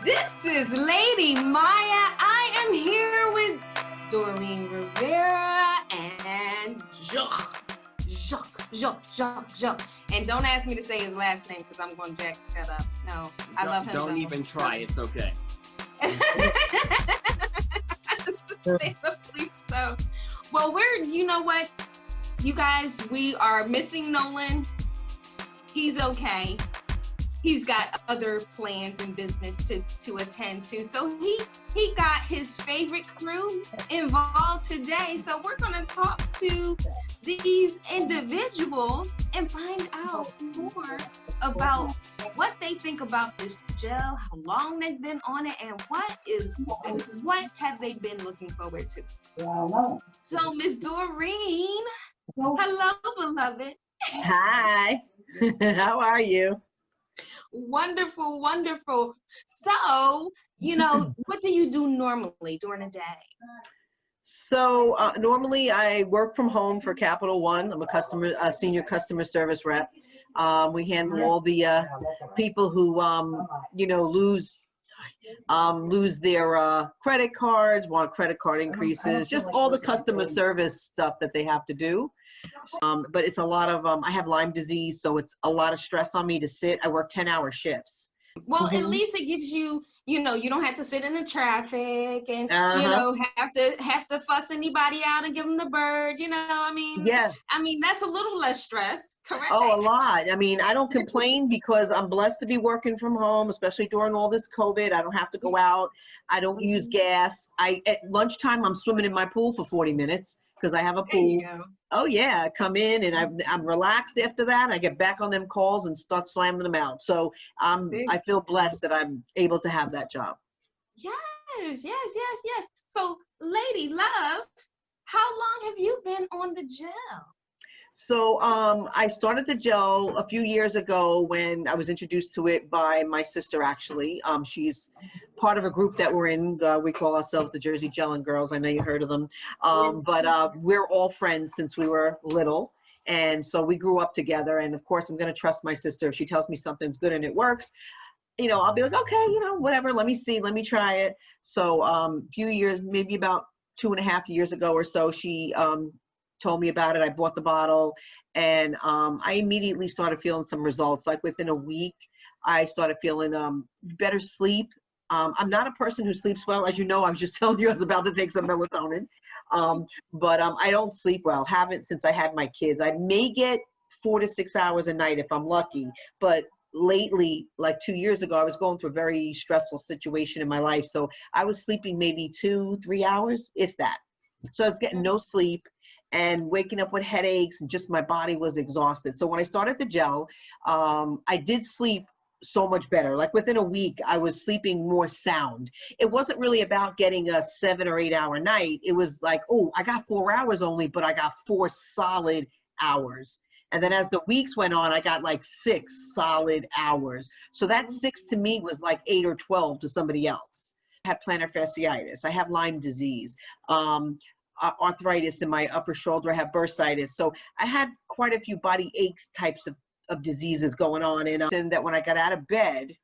This is Lady Myya. I am here with Doreen Rivera and Jacque. And don't ask me to say his last name because I'm going to jack that up. No, I love him. Don't even try. It's okay. So, well, you know what? You guys, we are missing Nolen. He's okay. He's got other plans and business to attend to. So he got his favorite crew involved today. So we're going to talk to these individuals and find out more about what they think about this gel, how long they've been on it, and what have they been looking forward to. So Miss Doreen, hello, beloved. Hi. How are you? Wonderful, wonderful. So, what do you do normally during the day? So normally I work from home for Capital One. I'm a senior customer service rep. We handle all the people who lose their credit cards, want credit card increases, just all the customer service stuff that they have to do. But it's a lot of, I have Lyme disease, so it's a lot of stress on me to sit. I work 10-hour shifts. Well, at least it gives you, you don't have to sit in the traffic and, have to fuss anybody out and give them the bird, Yeah. I mean, that's a little less stress, correct? Oh, a lot. I mean, I don't complain because I'm blessed to be working from home, especially during all this COVID. I don't have to go out. I don't use gas. At lunchtime, I'm swimming in my pool for 40 minutes because I have a pool. There you go. Oh yeah, I come in and I'm relaxed after that. I get back on them calls and start slamming them out. So I feel blessed that I'm able to have that job. Yes. So, Lady Love, how long have you been on the gel? So I started the gel a few years ago when I was introduced to it by my sister, actually. She's part of a group that we're in. We call ourselves the Jersey Gelling Girls. I know you heard of them. But we're all friends since we were little. And so we grew up together. And of course, I'm going to trust my sister. If she tells me something's good and it works, I'll be like, okay, whatever, let me see, let me try it. So a few years, maybe about 2.5 years ago or so, she told me about it. I bought the bottle and I immediately started feeling some results. Like within a week, I started feeling better sleep. I'm not a person who sleeps well. As you know, I was just telling you I was about to take some melatonin. But I don't sleep well. Haven't since I had my kids. I may get 4 to 6 hours a night if I'm lucky. But lately, like 2 years ago, I was going through a very stressful situation in my life. So I was sleeping maybe 2-3 hours, if that. So I was getting no sleep and waking up with headaches and just my body was exhausted. So when I started the gel, I did sleep so much better. Like within a week, I was sleeping more sound. It wasn't really about getting a 7 or 8 hour night. It was like, oh, I got 4 hours only, but I got 4 solid hours. And then as the weeks went on, I got like 6 solid hours. So that 6 to me was like 8 or 12 to somebody else. I have plantar fasciitis. I have Lyme disease. Arthritis in my upper shoulder. I have bursitis. So I had quite a few body aches types of diseases going on. And that when I got out of bed,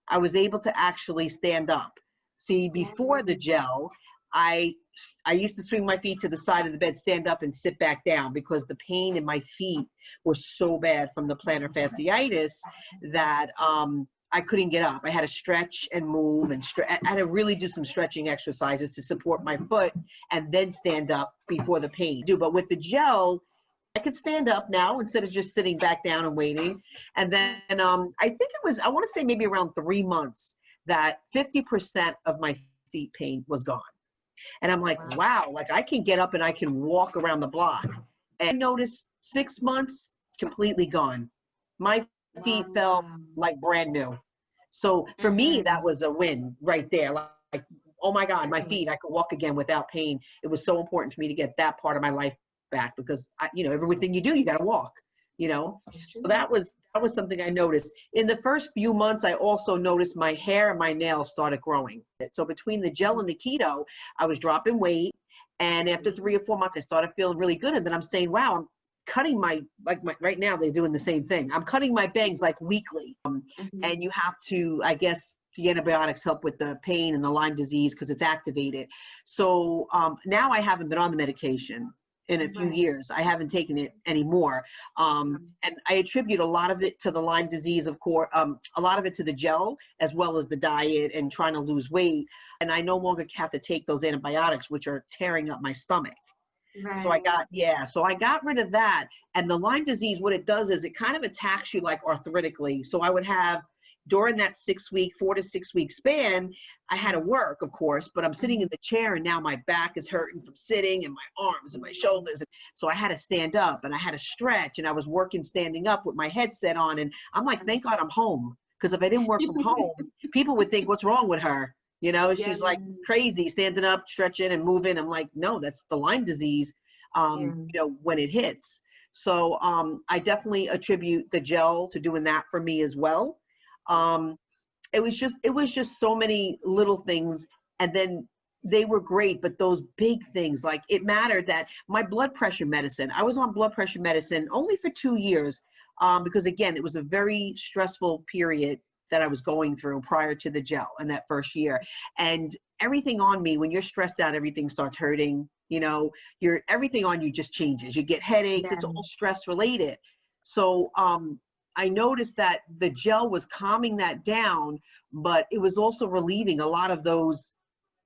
I was able to actually stand up. See, before the gel, I used to swing my feet to the side of the bed, stand up and sit back down because the pain in my feet was so bad from the plantar fasciitis that I couldn't get up. I had to stretch and move and I had to really do some stretching exercises to support my foot and then stand up before the pain. But with the gel, I could stand up now instead of just sitting back down and waiting. And then I think it was, I want to say maybe around 3 months that 50% of my feet pain was gone. And I'm like, wow, like I can get up and I can walk around the block. And I noticed 6 months, completely gone. My feet felt like brand new. So for me, that was a win right there. Like, oh my God, my feet, I could walk again without pain. It was so important for me to get that part of my life back because, everything you do, you got to walk, So that was something I noticed. In the first few months, I also noticed my hair and my nails started growing. So between the gel and the keto, I was dropping weight. And after 3 or 4 months, I started feeling really good. And then I'm saying, wow, I'm cutting my right now they're doing the same thing. I'm cutting my bangs like weekly. And you have to, I guess, the antibiotics help with the pain and the Lyme disease because it's activated. So now I haven't been on the medication in a few years. I haven't taken it anymore. And I attribute a lot of it to the Lyme disease, of course, a lot of it to the gel, as well as the diet and trying to lose weight. And I no longer have to take those antibiotics, which are tearing up my stomach. Right. So I got rid of that. And the Lyme disease, what it does is it kind of attacks you like arthritically. So I would have, during that 4 to 6 week span, I had to work, of course, but I'm sitting in the chair and now my back is hurting from sitting and my arms and my shoulders. And so I had to stand up and I had to stretch, and I was working standing up with my headset on. And I'm like, thank God I'm home. Because if I didn't work from home, people would think, what's wrong with her? You know, she's like crazy, standing up, stretching and moving. I'm like, no, that's the Lyme disease, you know, when it hits. So I definitely attribute the gel to doing that for me as well. It was just so many little things, and then they were great, but those big things, like it mattered that my blood pressure medicine, I was on blood pressure medicine only for 2 years, because again, it was a very stressful period that I was going through prior to the gel in that first year. And everything on me, when you're stressed out, everything starts hurting, you know, everything on you just changes. You get headaches, it's all stress related. So, I noticed that the gel was calming that down, but it was also relieving a lot of those,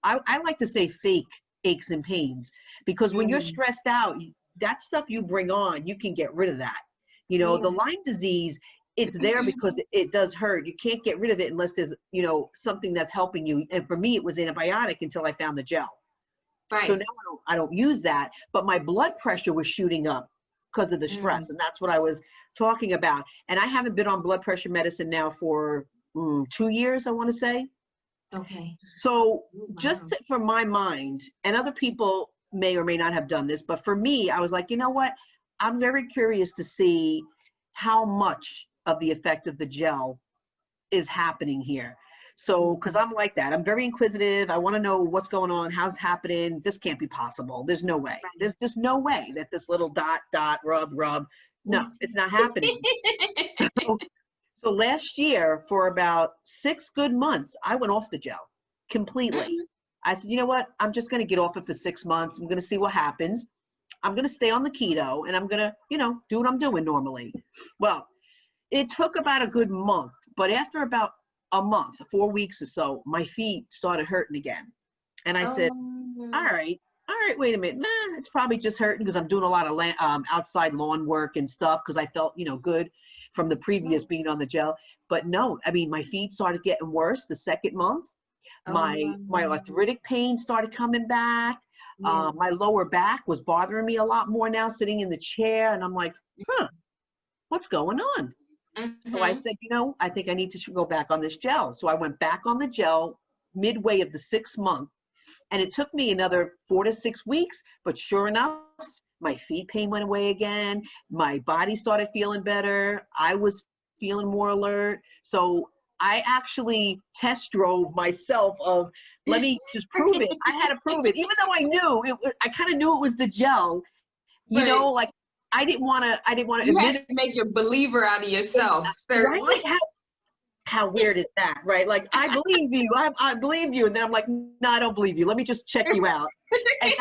I like to say fake aches and pains, because when you're stressed out, that stuff you bring on, you can get rid of that. You know, the Lyme disease, it's there because it does hurt. You can't get rid of it unless there's, you know, something that's helping you. And for me, it was antibiotic until I found the gel. Right. So now I don't use that, but my blood pressure was shooting up because of the stress. And that's what I was talking about. And I haven't been on blood pressure medicine now for 2 years, I want to say. Okay. So just for my mind, and other people may or may not have done this, but for me, I was like, you know what? I'm very curious to see how much of the effect of the gel is happening here. So, because I'm like that, I'm very inquisitive. I want to know what's going on, how's it happening. This can't be possible. There's no way. There's just no way that this little dot, rub. No, it's not happening. So last year, for about 6 good months, I went off the gel completely. I said, you know what? I'm just going to get off it for 6 months. I'm going to see what happens. I'm going to stay on the keto, and I'm going to, you know, do what I'm doing normally. Well, it took about a good month, but after about a month, 4 weeks or so, my feet started hurting again. And I said, all right, wait a minute. Nah, it's probably just hurting because I'm doing a lot of outside lawn work and stuff, because I felt, you know, good from the previous being on the gel. But no, I mean, my feet started getting worse the second month. My arthritic pain started coming back. My lower back was bothering me a lot more now, sitting in the chair. And I'm like, what's going on? So I said, you know, I think I need to go back on this gel. So I went back on the gel midway of the 6th month. And it took me another 4 to 6 weeks. But sure enough, my feet pain went away again. My body started feeling better. I was feeling more alert. So I actually test drove myself of, let me just prove it. I had to prove it. Even though I knew, I kind of knew it was the gel, you know, like, I didn't want to you had to make your believer out of yourself. Right? How weird is that, right? Like, I believe you, I believe you. And then I'm like, no, I don't believe you. Let me just check you out. And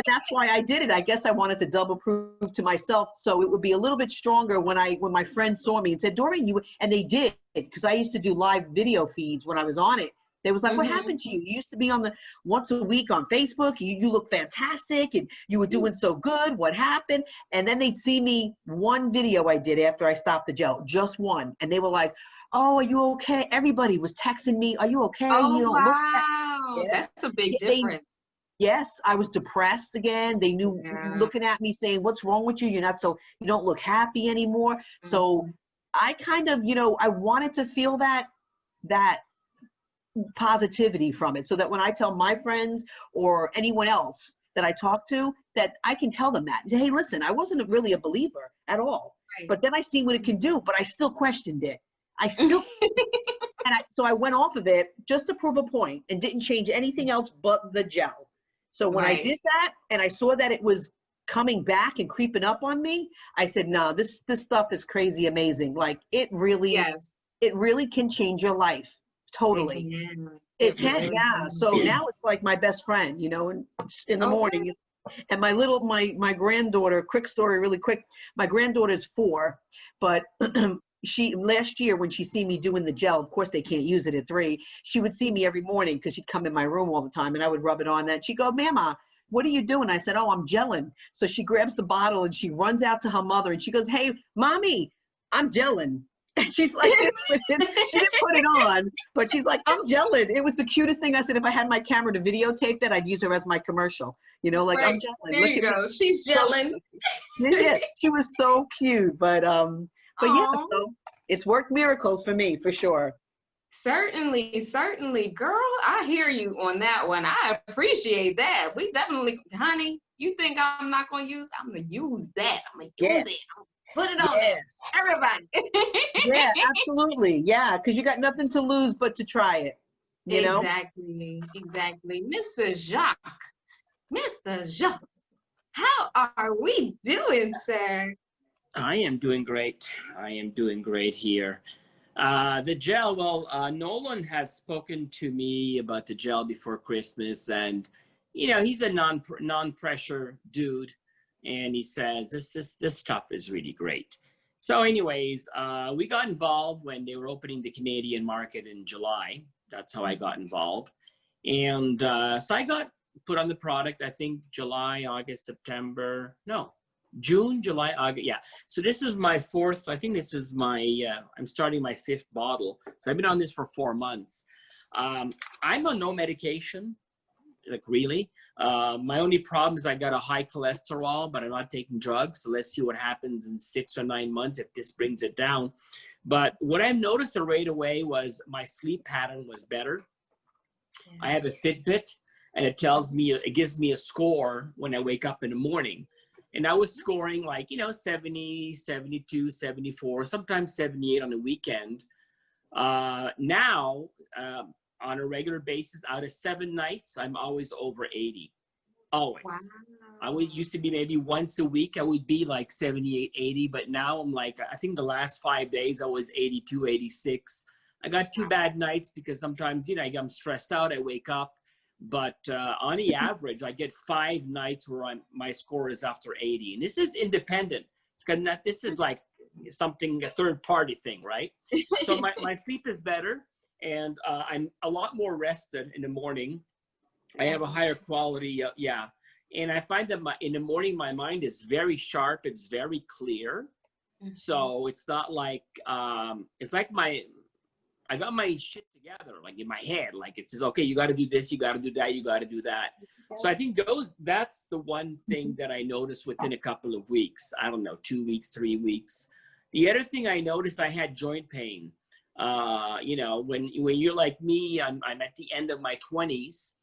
that's why I did it. I guess I wanted to double prove to myself, so it would be a little bit stronger when my friends saw me and said, Doreen, and they did, because I used to do live video feeds when I was on it. They was like, what happened to you? You used to be on the once a week on Facebook. You look fantastic and you were doing so good. What happened? And then they'd see me one video I did after I stopped the gel, just one. And they were like, oh, are you okay? Everybody was texting me, are you okay? Oh, you don't wow. That's a big difference. Yes, I was depressed again. They knew, looking at me saying, what's wrong with you? You don't look happy anymore. So I kind of, you know, I wanted to feel that positivity from it, so that when I tell my friends or anyone else that I talk to, that I can tell them that, hey, listen, I wasn't really a believer at all, but then I see what it can do, but I still questioned it. I still, so I went off of it just to prove a point and didn't change anything else but the gel. So when I did that and I saw that it was coming back and creeping up on me, I said, no, this stuff is crazy amazing. Like, it really can change your life. Totally. It can, really yeah. can. So now it's like my best friend, you know, in the morning. Okay. And my granddaughter, quick story, really quick. My granddaughter is 4, but she last year when she see me doing the gel, of course they can't use it at 3. She would see me every morning because she'd come in my room all the time, and I would rub it on. And she'd go, "Mama, what are you doing?" I said, "Oh, I'm gelling." So she grabs the bottle and she runs out to her mother and she goes, "Hey, mommy, I'm gelling." And she's like this with it. She didn't put it on, but she's like, "I'm gelling." It was the cutest thing. I said, if I had my camera to videotape that, I'd use her as my commercial. You know, like, "I'm Right. gelling. There Look you at me." go. She's So, gelling. yeah, she was so cute. But yeah, Oh, so it's worked miracles for me for sure. certainly, certainly. Girl, I hear you on that one. I appreciate that. We definitely, honey, you think I'm not going to use? I'm going to use that. I'm going to Yeah, use it. Put it on yeah, there. Everybody. yeah, absolutely. Yeah, because you got nothing to lose but to try it, you know? Exactly, exactly. Mr. Jacque, Mr. Jacque, how are we doing, sir? I am doing great. I am doing great here. The gel, well, Nolen had spoken to me about the gel before Christmas, and he's a non-pressure dude, and he says this stuff is really great. So, anyways, we got involved when they were opening the Canadian market in July. That's how I got involved, and so I got put on the product. I think July, August, September. No, June, July, August. Yeah. So this is my 4th. I think this is my. I'm starting my 5th bottle. So I've been on this for 4 months. I'm on no medication, like really. My only problem is I got a high cholesterol, but I'm not taking drugs. So let's see what happens in 6 or 9 months if this brings it down. But what I noticed right away was my sleep pattern was better. I have a Fitbit, and it gives me a score when I wake up in the morning. And I was scoring like, 70, 72, 74, sometimes 78 on the weekend. Now, on a regular basis, out of 7 nights, I'm always over 80. Always. Wow. I used to be maybe once a week, I would be like 78, 80, but now I'm like, I think the last 5 days I was 82, 86. I got 2 bad nights because sometimes, I'm stressed out, I wake up. But on the average, I get 5 nights where my score is after 80. And this is independent. This is like something, a third party thing, right? So my sleep is better, and I'm a lot more rested in the morning. I have a higher quality, yeah. And I find that in the morning, my mind is very sharp. It's very clear. So it's not like, it's like I got my shit together, like in my head. Like it says, okay, you got to do this, you got to do that, you got to do that. So I think that's the one thing that I noticed within a couple of weeks. I don't know, 2 weeks, 3 weeks. The other thing I noticed, I had joint pain. When you're like me, I'm at the end of my 20s,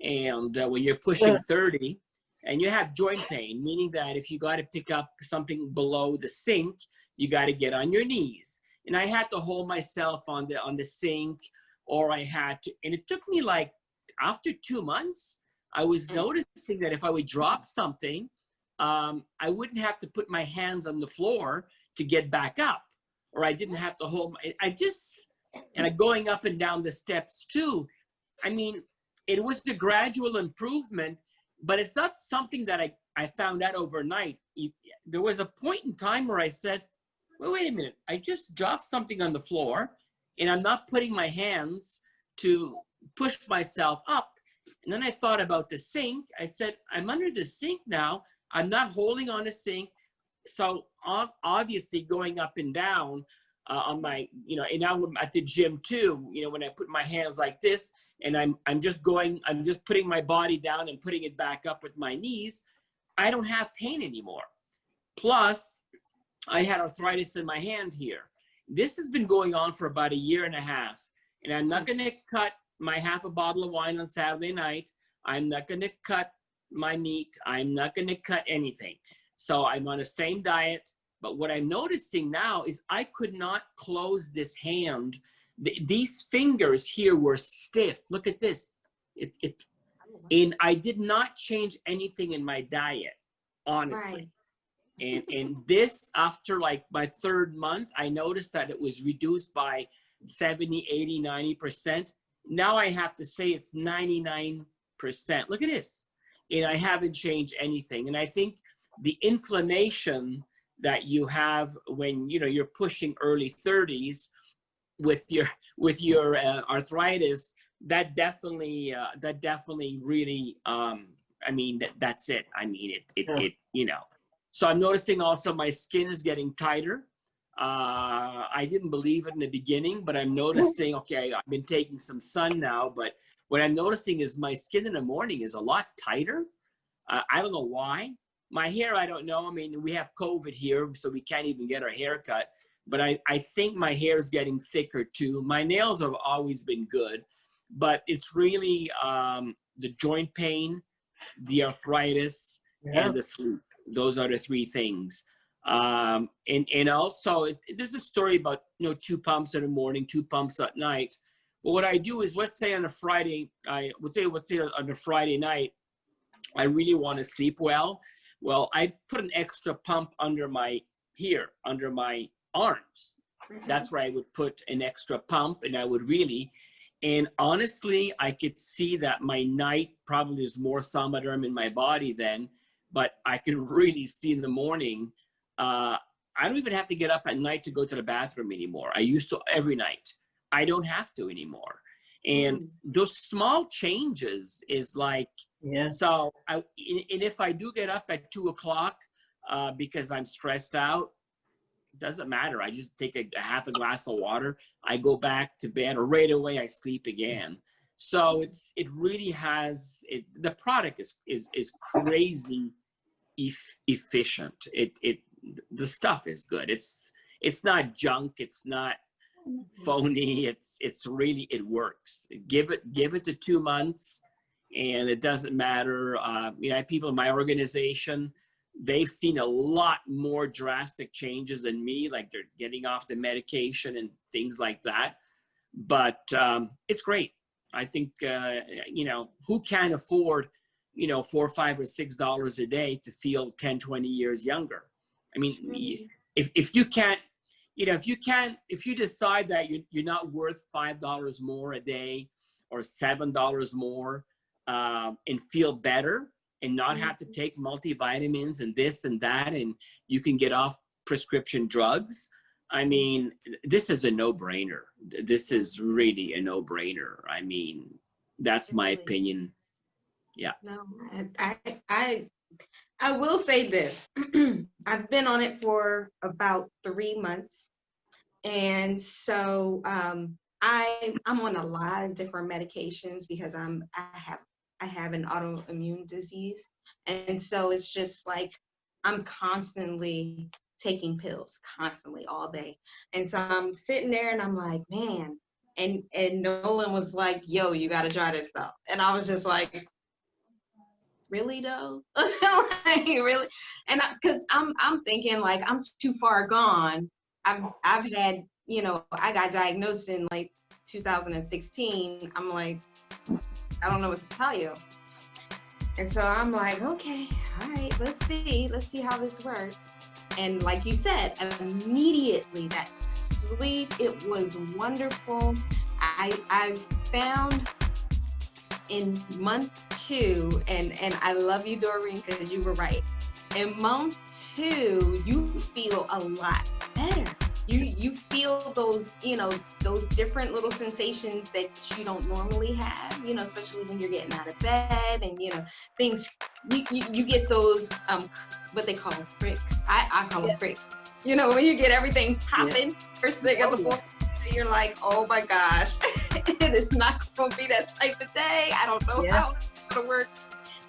and when you're pushing 30, and you have joint pain, meaning that if you got to pick up something below the sink, you got to get on your knees. And I had to hold myself on the sink, or I had to, and it took me like, after 2 months, I was noticing that if I would drop something, I wouldn't have to put my hands on the floor to get back up, or I didn't have to hold and going up and down the steps too. I mean, it was the gradual improvement, but it's not something that I found out overnight. There was a point in time where I said, well, wait a minute, I just dropped something on the floor and I'm not putting my hands to push myself up. And then I thought about the sink. I said, I'm under the sink now. I'm not holding on the sink. So obviously going up and down on my, and now I'm at the gym too, when I put my hands like this and I'm just putting my body down and putting it back up with my knees, I don't have pain anymore. Plus, I had arthritis in my hand here. This has been going on for about 1.5 years, and I'm not going to cut my half a bottle of wine on Saturday night. I'm not going to cut my meat. I'm not going to cut anything. So I'm on the same diet. But what I'm noticing now is I could not close this hand. These fingers here were stiff. Look at this. And I did not change anything in my diet, honestly. Right. And this, after like my 3rd month, I noticed that it was reduced by 70, 80, 90%. Now I have to say it's 99%. Look at this. And I haven't changed anything. And I think the inflammation that you have when, you know, you're pushing early 30s with your arthritis, that definitely really, I mean, that's it. I mean, it, you know. So I'm noticing also my skin is getting tighter. I didn't believe it in the beginning, but I'm noticing, okay, I've been taking some sun now, but what I'm noticing is my skin in the morning is a lot tighter. I don't know why. My hair, I don't know. I mean, we have COVID here, so we can't even get our hair cut. But I think my hair is getting thicker too. My nails have always been good, but it's really the joint pain, the arthritis, and the sleep. Those are the three things. And also, there's a story about, you know, 2 pumps in the morning, 2 pumps at night. Well, what I do is, let's say on a Friday, on a Friday night, I really want to sleep well. Well, I put an extra pump under my arms. That's where I would put an extra pump, and I would really, and honestly, I could see that my night probably there's more somaderm in my body then, but I could really see in the morning. I don't even have to get up at night to go to the bathroom anymore. I used to every night. I don't have to anymore. And those small changes is like, so and if I do get up at 2 o'clock because I'm stressed out, it doesn't matter. I just take a half a glass of water. I go back to bed, or right away I sleep again. So it really has, the product is crazy efficient. The stuff is good. It's not junk. It's not phony. It's really, it works. Give it to 2 months, and it doesn't matter. You know, I have people in my organization, they've seen a lot more drastic changes than me, like they're getting off the medication and things like that. But it's great. I think, you know, who can afford, you know, $4 or $5 or $6 a day to feel 10, 20 years younger? I mean, if you can't, you know, if you decide that you're not worth $5 more a day or $7 more, and feel better and not have to take multivitamins and this and that, and you can get off prescription drugs. I mean, this is a no-brainer. This is really a no-brainer. I mean, that's my opinion. Yeah. No, I will say this. I've been on it for about 3 months. And so I'm on a lot of different medications because I have an autoimmune disease. And so it's just like I'm constantly taking pills, constantly all day. And so I'm sitting there and I'm like, man, and Nolen was like, yo, you gotta try this stuff. And I was just like, really though? Like, really? And because I'm thinking like I'm too far gone. I've had, you know, I got diagnosed in like 2016. I'm like, I don't know what to tell you. And so I'm like, okay, all right, let's see how this works. And like you said, immediately that sleep, it was wonderful. I found in month 2, and I love you, Doreen, because you were right. In month 2, you feel a lot better. You feel those, you know, those different little sensations that you don't normally have, you know, especially when you're getting out of bed and, you know, things, you get those, what they call pricks. I call them pricks. You know, when you get everything popping first thing in the morning, you're like, oh my gosh, it is not going to be that type of day. I don't know how it's going to work.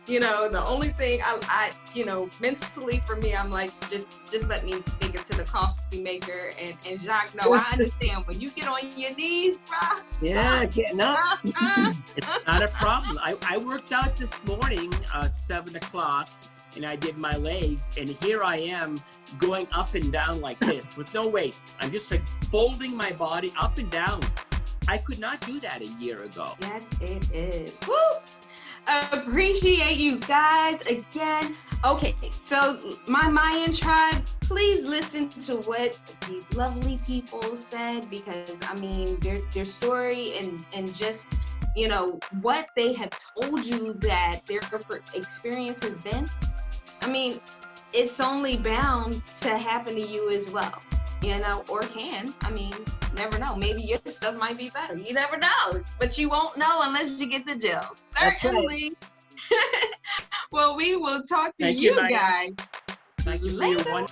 You know, the only thing I you know, mentally for me, I'm like, just let me make it to the coffee maker. And Jacque, no, I understand when you get on your knees, bro. Yeah, getting up. It's not a problem. I worked out this morning at 7 o'clock and I did my legs, and here I am going up and down like this with no weights. I'm just like folding my body up and down. I could not do that a year ago. Yes, it is. Woo! Appreciate you guys again. Okay, so my Mayan tribe, please listen to what these lovely people said, because I mean their story and just, you know, what they have told you that their experience has been. I mean, it's only bound to happen to you as well, you know, or can. I mean, never know. Maybe your stuff might be better. You never know, but you won't know unless you get the jail. Certainly. Well, we will talk to Thank you, you Myya. guys Thank you for later. your one.